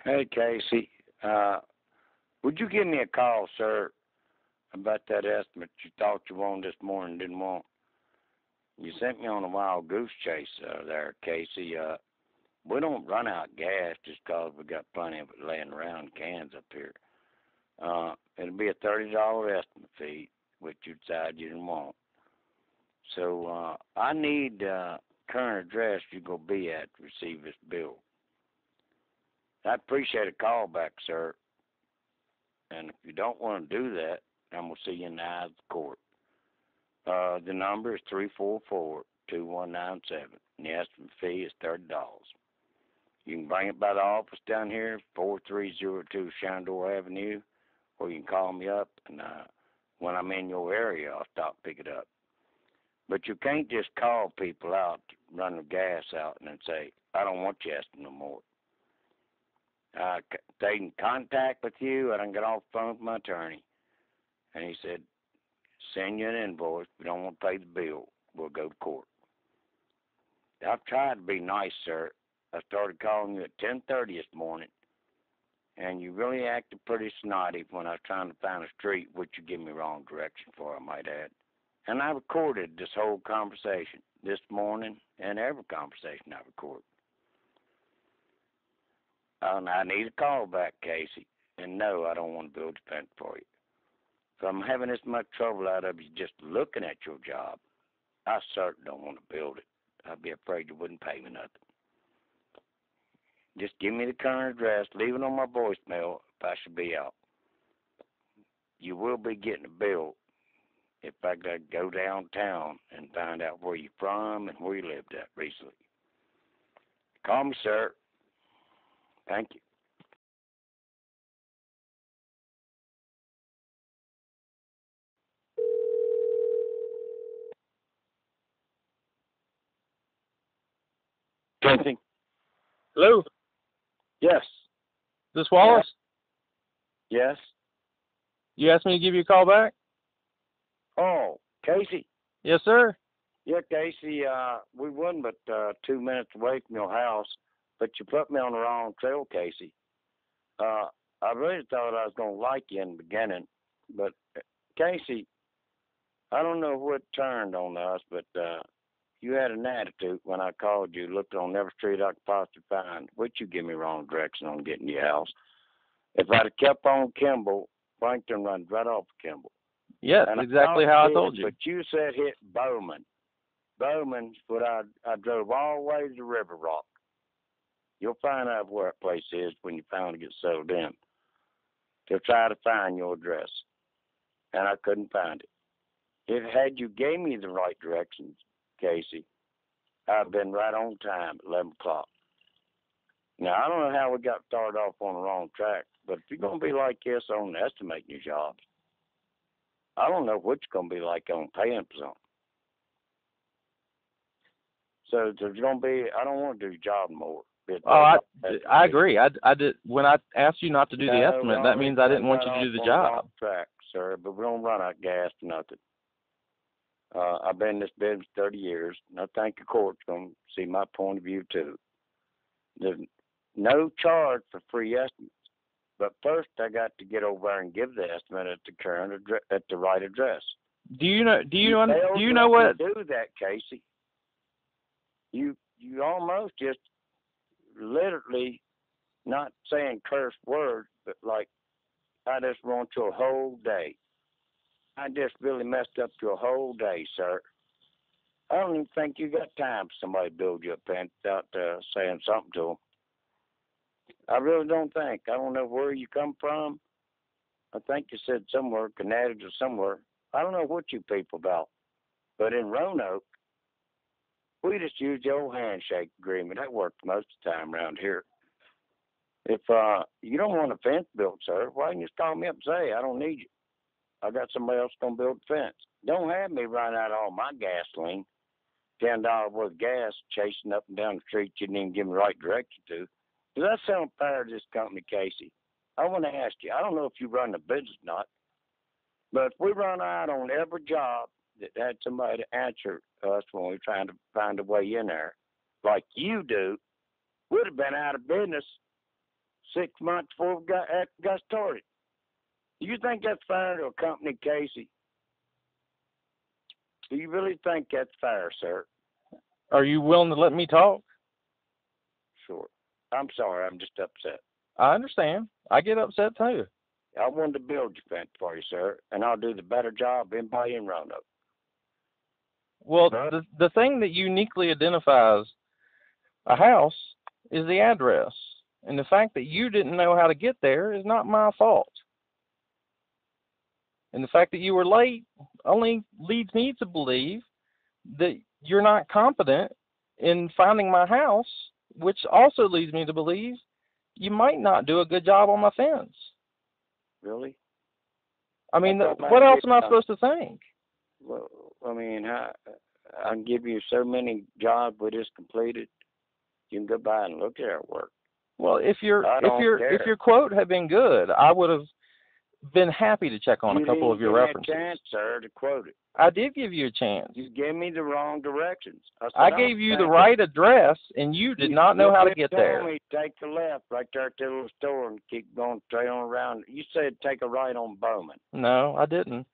Hey, Casey. Would you give me a call, sir, about that estimate you thought you wanted this morning, didn't want? You sent me on a wild goose chase there, Casey. We don't run out of gas just 'cause we got plenty of it laying around in cans up here. It'll be a $30 estimate fee, which you decide you didn't want. So I need current address you're going to be at to receive this bill. I appreciate a call back, sir. And if you don't want to do that, I'm going to see you in the eyes of the court. The number is 344-2197, and the estimate fee is $30. You can bring it by the office down here, 4302 Shenandoah Avenue, or you can call me up, and when I'm in your area, I'll stop pick it up. But you can't just call people out, run the gas out, and then say, I don't want your estimate no more. They can contact with you. I done got off the phone with my attorney, and he said, send you an invoice. If we don't want to pay the bill, we'll go to court. I've tried to be nice, sir. I started calling you at 10:30 this morning, and you really acted pretty snotty when I was trying to find a street, which you gave me wrong direction for, I might add. And I recorded this whole conversation this morning and every conversation I record. I need a call back, Casey. And no, I don't want to build a fence for you. If I'm having this much trouble out of you just looking at your job, I certainly don't want to build it. I'd be afraid you wouldn't pay me nothing. Just give me the current address, leave it on my voicemail if I should be out. You will be getting a bill if I got to go downtown and find out where you're from and where you lived at recently. Call me, sir. Thank you. Casey? Hello, Yes. this Wallace? Yes. You asked me to give you a call back? Oh, Casey? Yes, sir. Yeah, Casey, we wasn't but 2 minutes away from your house, but you put me on the wrong trail, Casey. I really thought I was going to like you in the beginning, but Casey, I don't know what turned on us, but you had an attitude when I called you, looked on every street I could possibly find, which you give me wrong direction on getting to your house. If I'd have kept on Kimball, Frankton runs right off of Kimball. Yes, And exactly how I told you. But you said hit Bowman. Bowman's what I drove all the way to River Rock. You'll find out where that place is when you finally get settled in. To try to find your address. And I couldn't find it. If had you gave me the right directions, Casey, I've been right on time at 11 o'clock. Now, I don't know how we got started off on the wrong track, but if you're going to be like this on estimating your jobs, I don't know what you're going to be like on paying for something. So there's going to be, I don't want to do your job more. Oh, I agree. I did when I asked you not to do the estimate. That means I didn't want you to do the job. Track, sir, but we don't run out of gas for nothing. I've been in this business 30 years, and I think the court's going to see my point of view too. There's no charge for free estimates, but first I got to get over there and give the estimate at the current at the right address. Do you know what? Do that, Casey. You almost just literally not saying curse words, but like, I just want your whole day. I just really messed up your whole day, sir. I don't even think you got time for somebody to build you a fence without saying something to them. I really don't think. I don't know where you come from. I think you said somewhere, Connecticut or somewhere. I don't know what you people about. But in Roanoke, we just used the old handshake agreement. That works most of the time around here. If you don't want a fence built, sir, why don't you just call me up and say, I don't need you. I got somebody else going to build the fence. Don't have me run out all my gasoline, $10 worth of gas, chasing up and down the street you didn't even give me the right direction to. Does that sound fair to this company, Casey? I want to ask you, I don't know if you run the business or not, but if we run out on every job that had somebody to answer us when we're trying to find a way in there, like you do, we'd have been out of business 6 months before we got started. Do you think that's fair to a company, Casey? Do you really think that's fair, sir? Are you willing to let me talk? Sure. I'm sorry. I'm just upset. I understand. I get upset too. I wanted to build your fence for you, sir, and I'll do the better job of anybody in Roanoke. Well, the thing that uniquely identifies a house is the address. And the fact that you didn't know how to get there is not my fault. And the fact that you were late only leads me to believe that you're not competent in finding my house, which also leads me to believe you might not do a good job on my fence. Really? I mean, what else am I supposed to think? Well, I mean, I can give you so many jobs with this completed. You can go by and look at our work. Well, if your quote had been good, I would have been happy to check on a couple of your references. You didn't give me a chance, sir, to quote it. I did give you a chance. You gave me the wrong directions. I gave you the right address, and you did not know how to get there. You told me take the left right there at the little store and keep going straight on around. You said take a right on Bowman. No, I didn't.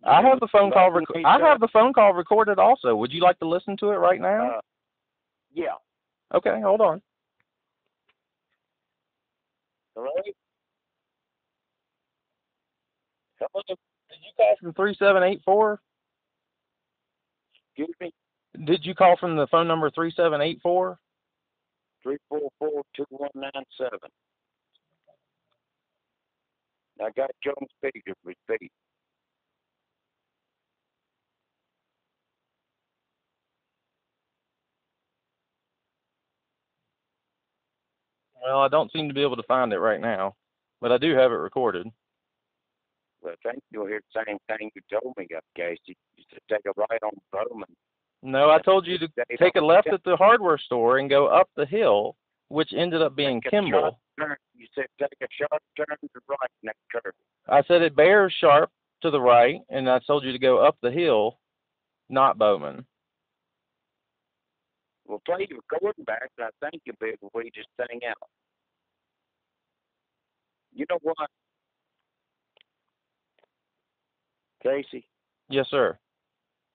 I have the phone call. I have the phone call recorded also. Would you like to listen to it right now? Yeah. Okay, hold on. Hello? Hello? Did you call from 3784? Excuse me? Did you call from the phone number 3784? 344-2197. I got Joe on speaker with speed. Well, I don't seem to be able to find it right now, but I do have it recorded. Well, I think you'll hear the same thing you told me, Casey. You said take a right on Bowman. No, I told you to take a left at the hardware store and go up the hill, which ended up being Kimball. You said take a sharp turn to the right next curve. I said it bears sharp to the right, and I told you to go up the hill, not Bowman. We'll play your recording back, and I think you'll be able to weed this thing out. You know what, Casey? Yes, sir.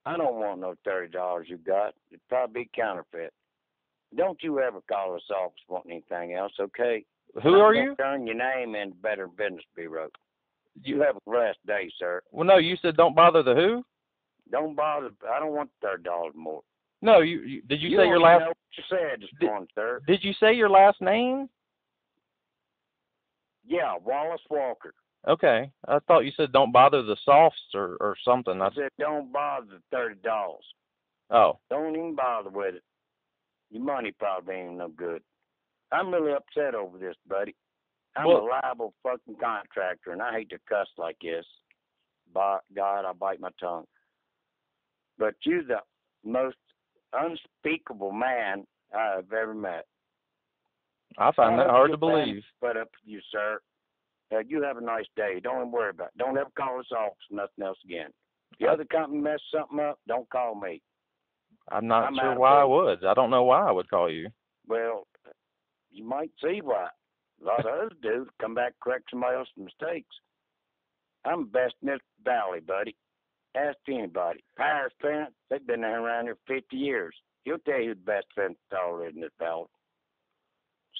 I don't want no $30 you got. It'd probably be counterfeit. Don't you ever call us office wanting anything else, okay? Who are you? Turn your name in Better Business Bureau. You have a blessed day, sir. Well, no, you said don't bother the who? Don't bother. I don't want $30 more. No, you did you say your last? Know what you said this morning, sir. Did you say your last name? Yeah, Wallace Walker. Okay, I thought you said don't bother the softs or something. I said don't bother the $30. Oh. Don't even bother with it. Your money probably ain't no good. I'm really upset over this, buddy. I'm a liable fucking contractor, and I hate to cuss like this. By God, I bite my tongue. But you're the most unspeakable man I've ever met. I find that hard to believe. Put up with you, sir. You have a nice day. Don't even worry about it. Don't ever call us office, nothing else again. If the other company messes something up, don't call me. I'm not sure why I would. I don't know why I would call you. Well, you might see why. A lot of others do. Come back, correct somebody else's mistakes. I'm best in this valley, buddy. Ask anybody. Paris Fence, they've been around here 50 years. He'll tell you the best fence installer in this valley.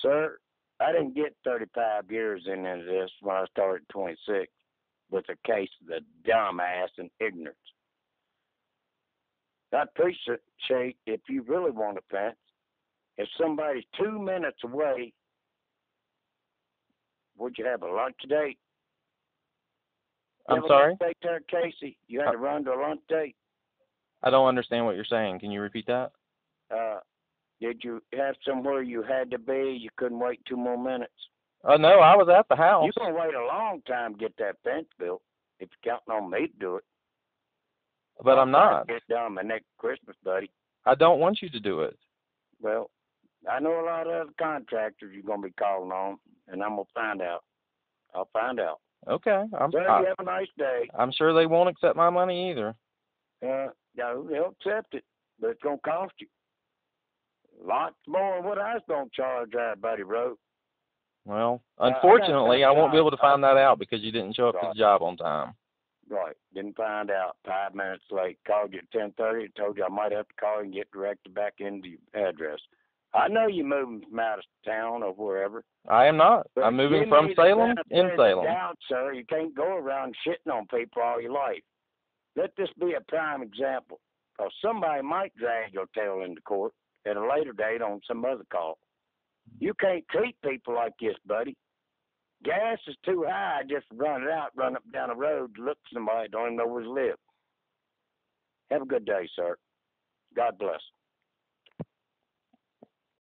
Sir, I didn't get 35 years into this when I started at 26 with a case of the dumbass and ignorance. I'd appreciate if you really want a fence. If somebody's 2 minutes away, would you have a lunch date? I'm sorry? Lunch date there, Casey? You had to run to a lunch date? I don't understand what you're saying. Can you repeat that? Did you have somewhere you had to be? You couldn't wait 2 more minutes? No, I was at the house. You're going to wait a long time to get that fence built if you're counting on me to do it. But I'm not. Get done by next Christmas, buddy. I don't want you to do it. Well, I know a lot of other contractors you're going to be calling on, and I'm going to find out. I'll find out. Okay. You have a nice day. I'm sure they won't accept my money either. Yeah, they'll accept it, but it's going to cost you. Lots more than what I was going to charge our buddy wrote. Well, unfortunately, I won't be able to find that out because you didn't show up to the job on time. Right. Didn't find out. 5 minutes late. Called you at 10:30. Told you I might have to call and get directed back into your address. I know you're moving from out of town or wherever. I am not. I'm moving from Salem in Salem. Doubt, sir. You can't go around shitting on people all your life. Let this be a prime example. Because somebody might drag your tail into court at a later date on some other call. You can't treat people like this, buddy. Gas is too high. Just run it out, run up down the road, look for somebody, don't even know where to live. Have a good day, sir. God bless.